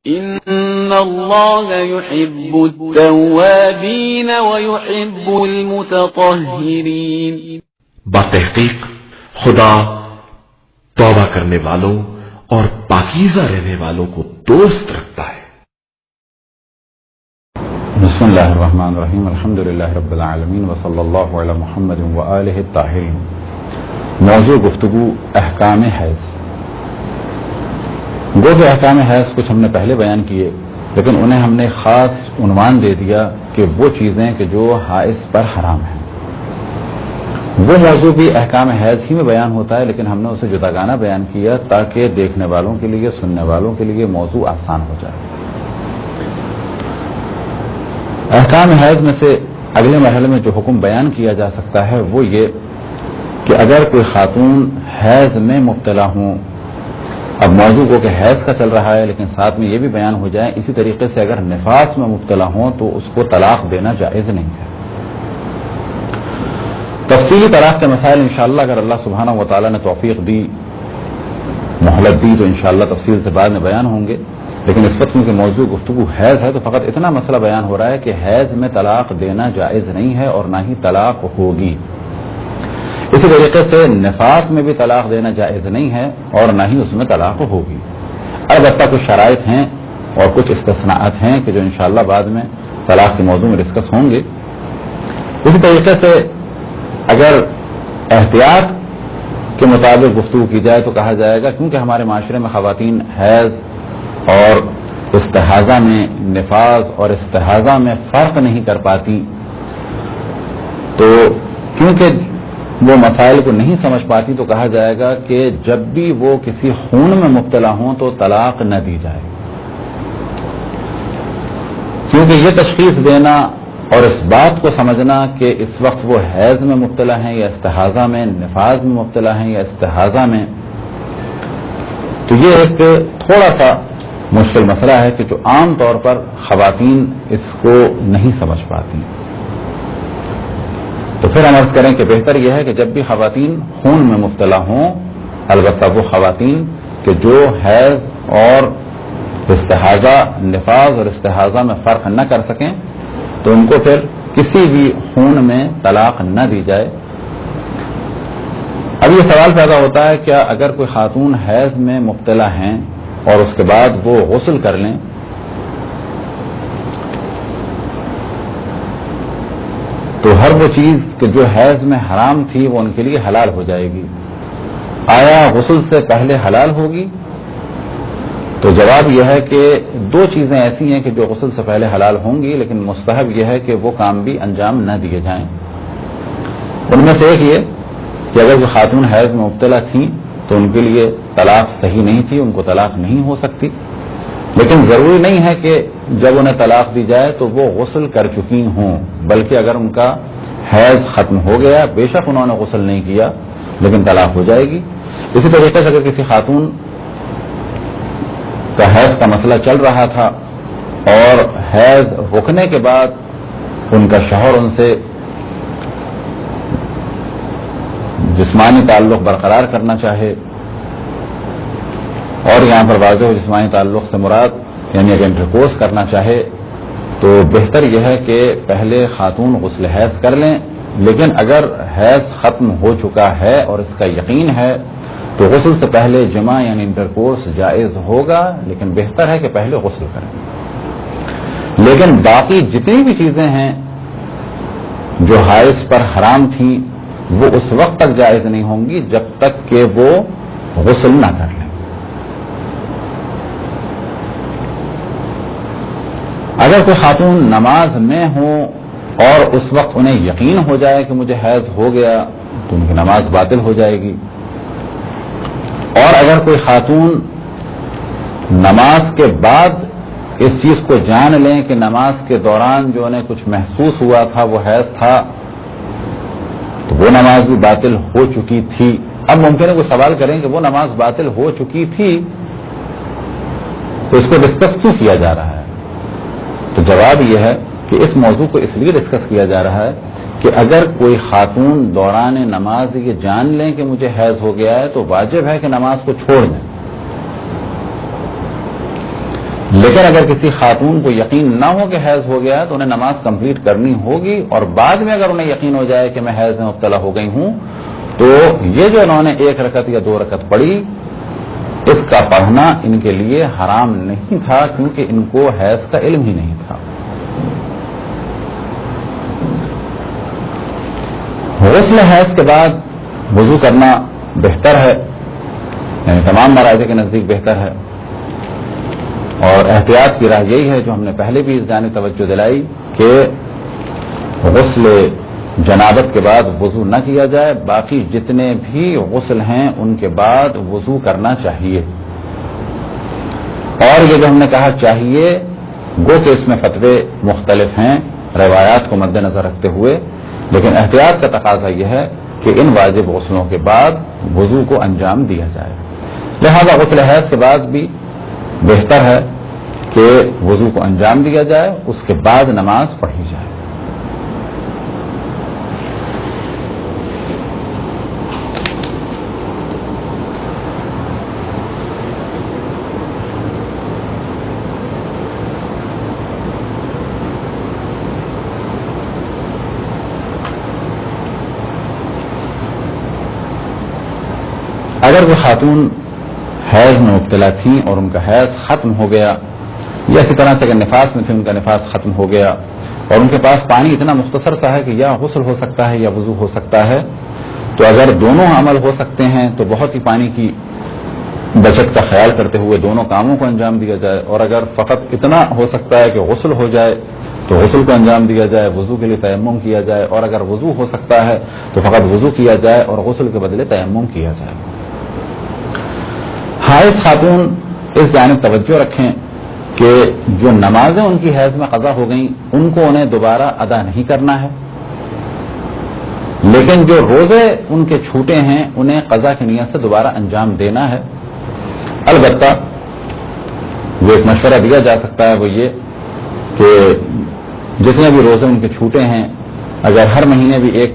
ان اللہ یحب التوابین ویحب المتطہرین. بتحقیق خدا توبہ کرنے والوں اور پاکیزہ رہنے والوں کو دوست رکھتا ہے. بسم اللہ الرحمن الرحیم. الحمدللہ رب العالمین وصلی اللہ علی محمد وآلہ الطاہرین. موضوع گفتگو احکام حیض. گو کہ احکام حیض کچھ ہم نے پہلے بیان کیے، لیکن انہیں ہم نے خاص عنوان دے دیا کہ وہ چیزیں کہ جو حائض پر حرام ہیں. وہ موضوع بھی احکام حیض ہی میں بیان ہوتا ہے، لیکن ہم نے اسے جداگانہ بیان کیا تاکہ دیکھنے والوں کے لیے، سننے والوں کے لیے موضوع آسان ہو جائے. احکام حیض میں سے اگلے مرحلے میں جو حکم بیان کیا جا سکتا ہے وہ یہ کہ اگر کوئی خاتون حیض میں مبتلا ہوں، اب موضوع کو کہ حیض کا چل رہا ہے لیکن ساتھ میں یہ بھی بیان ہو جائے، اسی طریقے سے اگر نفاس میں مبتلا ہوں تو اس کو طلاق دینا جائز نہیں ہے. تفصیلی طلاق کے مسائل انشاءاللہ اگر اللہ سبحانہ و تعالیٰ نے توفیق دی، مہلت دی، تو انشاءاللہ تفصیل سے بعد میں بیان ہوں گے. لیکن اس وقت کیونکہ موضوع گفتگو حیض ہے تو فقط اتنا مسئلہ بیان ہو رہا ہے کہ حیض میں طلاق دینا جائز نہیں ہے اور نہ ہی طلاق ہوگی. اسی طریقے سے نفاس میں بھی طلاق دینا جائز نہیں ہے اور نہ ہی اس میں طلاق ہوگی. البتہ کچھ شرائط ہیں اور کچھ استثناءات ہیں کہ جو انشاءاللہ بعد میں طلاق کے موضوع میں ڈسکس ہوں گے. اسی طریقے سے اگر احتیاط کے مطابق گفتگو کی جائے تو کہا جائے گا کیونکہ ہمارے معاشرے میں خواتین حیض اور استحاضہ میں، نفاس اور استحاضہ میں فرق نہیں کر پاتی، تو کیونکہ وہ مسائل کو نہیں سمجھ پاتی تو کہا جائے گا کہ جب بھی وہ کسی خون میں مبتلا ہوں تو طلاق نہ دی جائے، کیونکہ یہ تشخیص دینا اور اس بات کو سمجھنا کہ اس وقت وہ حیض میں مبتلا ہیں یا استحاضہ میں، نفاس میں مبتلا ہیں یا استحاضہ میں، تو یہ ایک تھوڑا سا مشکل مسئلہ ہے کہ جو عام طور پر خواتین اس کو نہیں سمجھ پاتی. تو پھر ہم عرض کریں کہ بہتر یہ ہے کہ جب بھی خواتین خون میں مبتلا ہوں، البتہ وہ خواتین کہ جو حیض اور استحاضہ، نفاس اور استحاضہ میں فرق نہ کر سکیں، تو ان کو پھر کسی بھی خون میں طلاق نہ دی جائے. اب یہ سوال پیدا ہوتا ہے کیا اگر کوئی خاتون حیض میں مبتلا ہیں اور اس کے بعد وہ غسل کر لیں تو ہر وہ چیز کہ جو حیض میں حرام تھی وہ ان کے لیے حلال ہو جائے گی؟ آیا غسل سے پہلے حلال ہوگی؟ تو جواب یہ ہے کہ دو چیزیں ایسی ہیں کہ جو غسل سے پہلے حلال ہوں گی، لیکن مستحب یہ ہے کہ وہ کام بھی انجام نہ دیے جائیں. ان میں سے ایک یہ کہ اگر وہ خاتون حیض میں مبتلا تھیں تو ان کے لیے طلاق صحیح نہیں تھی، ان کو طلاق نہیں ہو سکتی، لیکن ضروری نہیں ہے کہ جب انہیں طلاق دی جائے تو وہ غسل کر چکی ہوں، بلکہ اگر ان کا حیض ختم ہو گیا، بے شک انہوں نے غسل نہیں کیا لیکن طلاق ہو جائے گی. اسی طریقے سے اگر کسی خاتون کا حیض کا مسئلہ چل رہا تھا اور حیض رکنے کے بعد ان کا شوہر ان سے جسمانی تعلق برقرار کرنا چاہے، اور یہاں پر واضح جسمانی تعلق سے مراد یعنی اگر انٹرکورس کرنا چاہے، تو بہتر یہ ہے کہ پہلے خاتون غسل حیض کر لیں. لیکن اگر حیض ختم ہو چکا ہے اور اس کا یقین ہے تو غسل سے پہلے جمع یعنی انٹرکورس جائز ہوگا، لیکن بہتر ہے کہ پہلے غسل کریں. لیکن باقی جتنی بھی چیزیں ہیں جو حائض پر حرام تھیں وہ اس وقت تک جائز نہیں ہوں گی جب تک کہ وہ غسل نہ کر لیں. اگر کوئی خاتون نماز میں ہو اور اس وقت انہیں یقین ہو جائے کہ مجھے حیض ہو گیا تو ان کی نماز باطل ہو جائے گی. اور اگر کوئی خاتون نماز کے بعد اس چیز کو جان لیں کہ نماز کے دوران جو انہیں کچھ محسوس ہوا تھا وہ حیض تھا تو وہ نماز بھی باطل ہو چکی تھی. اب ممکن ہے کوئی سوال کریں کہ وہ نماز باطل ہو چکی تھی تو اس کو ڈسکس کیوں کیا جا رہا ہے؟ تو جواب یہ ہے کہ اس موضوع کو اس لیے ڈسکس کیا جا رہا ہے کہ اگر کوئی خاتون دوران نماز یہ جان لیں کہ مجھے حیض ہو گیا ہے تو واجب ہے کہ نماز کو چھوڑ دیں. لیکن اگر کسی خاتون کو یقین نہ ہو کہ حیض ہو گیا ہے تو انہیں نماز کمپلیٹ کرنی ہوگی، اور بعد میں اگر انہیں یقین ہو جائے کہ میں حیض میں مبتلا ہو گئی ہوں تو یہ جو انہوں نے 1 رکعت یا 2 رکعت پڑھی اس کا پڑھنا ان کے لیے حرام نہیں تھا، کیونکہ ان کو حیض کا علم ہی نہیں تھا۔ غسل حیض کے بعد وضو کرنا بہتر ہے، یعنی تمام مراحل کے نزدیک بہتر ہے، اور احتیاط کی راہ یہی ہے جو ہم نے پہلے بھی اس جانب توجہ دلائی کہ غسل جنابت کے بعد وضو نہ کیا جائے، باقی جتنے بھی غسل ہیں ان کے بعد وضو کرنا چاہیے۔ اور یہ جو ہم نے کہا چاہیے، گو کہ اس میں فتوے مختلف ہیں روایات کو مد نظر رکھتے ہوئے، لیکن احتیاط کا تقاضا یہ ہے کہ ان واجب غسلوں کے بعد وضو کو انجام دیا جائے۔ لہذا غسل حیض کے بعد بھی بہتر ہے کہ وضو کو انجام دیا جائے، اس کے بعد نماز پڑھی جائے۔ اگر وہ خاتون حیض میں مبتلا تھیں اور ان کا حیض ختم ہو گیا، یا اسی طرح سے اگر نفاس میں تھے ان کا نفاس ختم ہو گیا اور ان کے پاس پانی اتنا مختصر سا ہے کہ یا غسل ہو سکتا ہے یا وضو ہو سکتا ہے، تو اگر دونوں عمل ہو سکتے ہیں تو بہت ہی پانی کی بچت کا خیال کرتے ہوئے دونوں کاموں کو انجام دیا جائے، اور اگر فقط اتنا ہو سکتا ہے کہ غسل ہو جائے تو غسل کو انجام دیا جائے، وضو کے لیے تیمم کیا جائے، اور اگر وضو ہو سکتا ہے تو فقط وضو کیا جائے اور غسل کے بدلے تیمم کیا جائے۔ حائض خاتون اس جانب توجہ رکھیں کہ جو نمازیں ان کی حیض میں قضا ہو گئیں ان کو انہیں دوبارہ ادا نہیں کرنا ہے، لیکن جو روزے ان کے چھوٹے ہیں انہیں قضا کی نیت سے دوبارہ انجام دینا ہے۔ البتہ جو ایک مشورہ دیا جا سکتا ہے وہ یہ کہ جتنے بھی روزے ان کے چھوٹے ہیں اگر ہر مہینے بھی ایک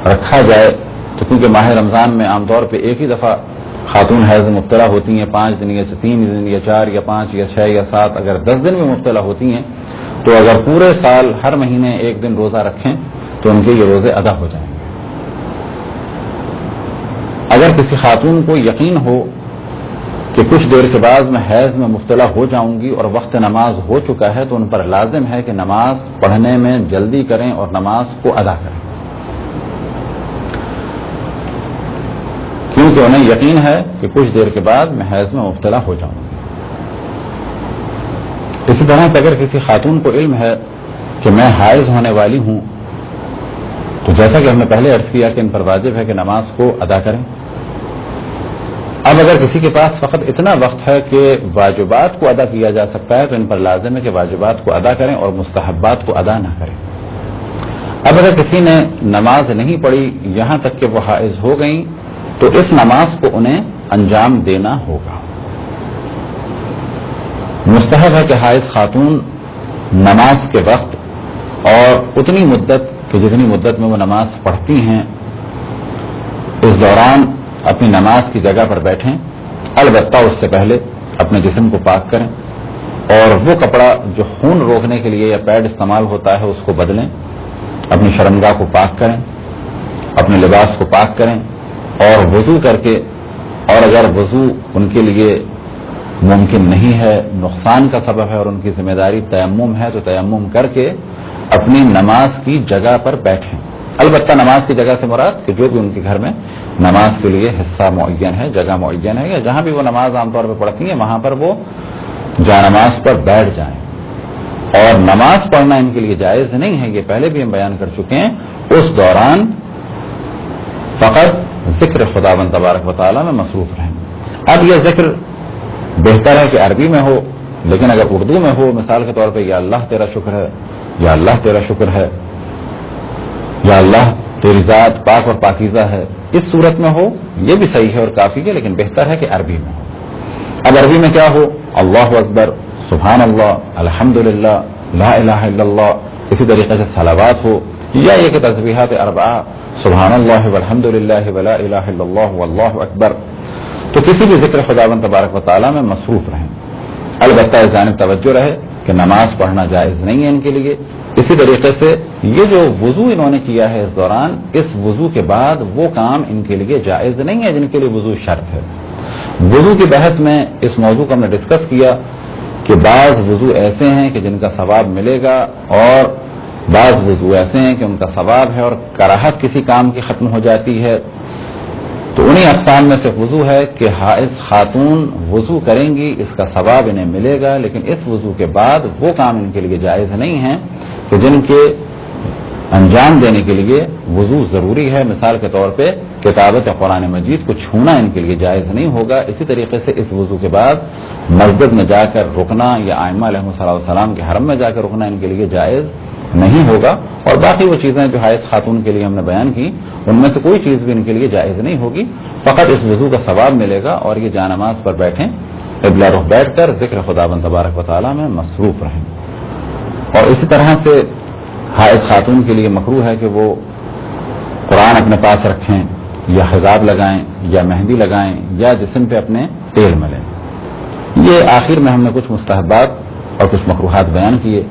رکھا جائے، تو کیونکہ ماہ رمضان میں عام طور پہ ایک ہی دفعہ خاتون حیض میں مبتلا ہوتی ہیں، 5 دن یا 3 دن یا 4 یا 5 یا 6 یا 7، اگر 10 دن میں مبتلا ہوتی ہیں تو اگر پورے سال ہر مہینے 1 دن روزہ رکھیں تو ان کے یہ روزے ادا ہو جائیں گے۔ اگر کسی خاتون کو یقین ہو کہ کچھ دیر کے بعد میں حیض میں مبتلا ہو جاؤں گی اور وقت نماز ہو چکا ہے، تو ان پر لازم ہے کہ نماز پڑھنے میں جلدی کریں اور نماز کو ادا کریں، کیونکہ انہیں یقین ہے کہ کچھ دیر کے بعد میں حیض میں مبتلا ہو جاؤں گی۔ اسی طرح سے اگر کسی خاتون کو علم ہے کہ میں حائض ہونے والی ہوں، تو جیسا کہ ہم نے پہلے عرض کیا کہ ان پر واجب ہے کہ نماز کو ادا کریں۔ اب اگر کسی کے پاس فقط اتنا وقت ہے کہ واجبات کو ادا کیا جا سکتا ہے تو ان پر لازم ہے کہ واجبات کو ادا کریں اور مستحبات کو ادا نہ کریں۔ اب اگر کسی نے نماز نہیں پڑھی یہاں تک کہ وہ حائض ہو گئیں تو اس نماز کو انہیں انجام دینا ہوگا۔ مستحب ہے کہ حائض خاتون نماز کے وقت اور اتنی مدت کہ جتنی مدت میں وہ نماز پڑھتی ہیں اس دوران اپنی نماز کی جگہ پر بیٹھیں، البتہ اس سے پہلے اپنے جسم کو پاک کریں اور وہ کپڑا جو خون روکنے کے لیے یا پیڈ استعمال ہوتا ہے اس کو بدلیں، اپنی شرمگاہ کو پاک کریں، اپنے لباس کو پاک کریں اور وضو کر کے، اور اگر وضو ان کے لیے ممکن نہیں ہے، نقصان کا سبب ہے اور ان کی ذمہ داری تیمم ہے، تو تیمم کر کے اپنی نماز کی جگہ پر بیٹھیں۔ البتہ نماز کی جگہ سے مراد کہ جو بھی ان کے گھر میں نماز کے لیے حصہ معین ہے، جگہ معین ہے، یا جہاں بھی وہ نماز عام طور پہ پڑھتی ہیں وہاں پر وہ جا نماز پر بیٹھ جائیں۔ اور نماز پڑھنا ان کے لیے جائز نہیں ہے، یہ پہلے بھی ہم بیان کر چکے ہیں، اس دوران فقط ذکر خداوند تبارک و تعالیٰ میں مصروف رہیں۔ اب یہ ذکر بہتر ہے کہ عربی میں ہو، لیکن اگر اردو میں ہو، مثال کے طور پہ یا اللہ تیرا شکر ہے، یا اللہ تیرا شکر ہے، یا اللہ تیری ذات پاک اور پاکیزہ ہے، اس صورت میں ہو یہ بھی صحیح ہے اور کافی ہے، لیکن بہتر ہے کہ عربی میں ہو۔ اب عربی میں کیا ہو؟ اللہ اکبر، سبحان اللہ، الحمدللہ، لا الہ الا اللہ، اسی طریقے سے صلوات ہو، یا یہ کہ تسبیحات اربعہ، سبحان اللہ والحمدللہ ولا الہ الا اللہ واللہ اکبر، تو کسی بھی ذکر خداوند تبارک و تعالیٰ میں مصروف رہیں۔ البتہ اس جانب توجہ رہے کہ نماز پڑھنا جائز نہیں ہے ان کے لیے. اسی طریقے سے یہ جو وضو انہوں نے کیا ہے اس دوران، اس وضو کے بعد وہ کام ان کے لیے جائز نہیں ہے جن کے لیے وضو شرط ہے. وضو کی بحث میں اس موضوع کو ہم نے ڈسکس کیا کہ بعض وضو ایسے ہیں کہ جن کا ثواب ملے گا، اور بعض وضو ایسے ہیں کہ ان کا ثواب ہے اور کراہت کسی کام کی ختم ہو جاتی ہے. تو انہی اقسام میں سے وضو ہے کہ حائض خاتون وضو کریں گی، اس کا ثواب انہیں ملے گا، لیکن اس وضو کے بعد وہ کام ان کے لیے جائز نہیں ہیں کہ جن کے انجام دینے کے لیے وضو ضروری ہے. مثال کے طور پہ کتابت قرآن مجید کو چھونا ان کے لیے جائز نہیں ہوگا. اسی طریقے سے اس وضو کے بعد مسجد میں جا کر رکنا یا ائمہ علیہ السلام کے حرم میں جا کر رکنا ان کے لیے جائز نہیں ہوگا. اور باقی وہ چیزیں جو حائض خاتون کے لیے ہم نے بیان کی ان میں سے کوئی چیز بھی ان کے لیے جائز نہیں ہوگی. فقط اس وضو کا ثواب ملے گا اور یہ جانماز پر بیٹھیں، قبلہ رخ بیٹھ کر ذکر خداوند تبارک و تعالیٰ میں مصروف رہیں. اور اسی طرح سے حائض خاتون کے لیے مکروہ ہے کہ وہ قرآن اپنے پاس رکھیں یا حجاب لگائیں یا مہندی لگائیں یا جسم پہ اپنے تیل ملیں. یہ آخر میں ہم نے کچھ مستحبات اور کچھ مکروہات بیان کیے.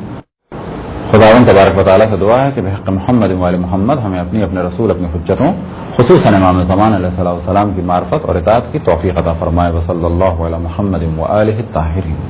خداوند تبارک و تعالیٰ سے دعا ہے کہ بحق محمد و آل محمد ہمیں اپنے رسول اپنی حجتوں خصوصاً امام زمان علیہ السلام کی معرفت اور اطاعت کی توفیق عطا فرمائے. وصلی اللہ علی محمد و آلہ الطاہرین.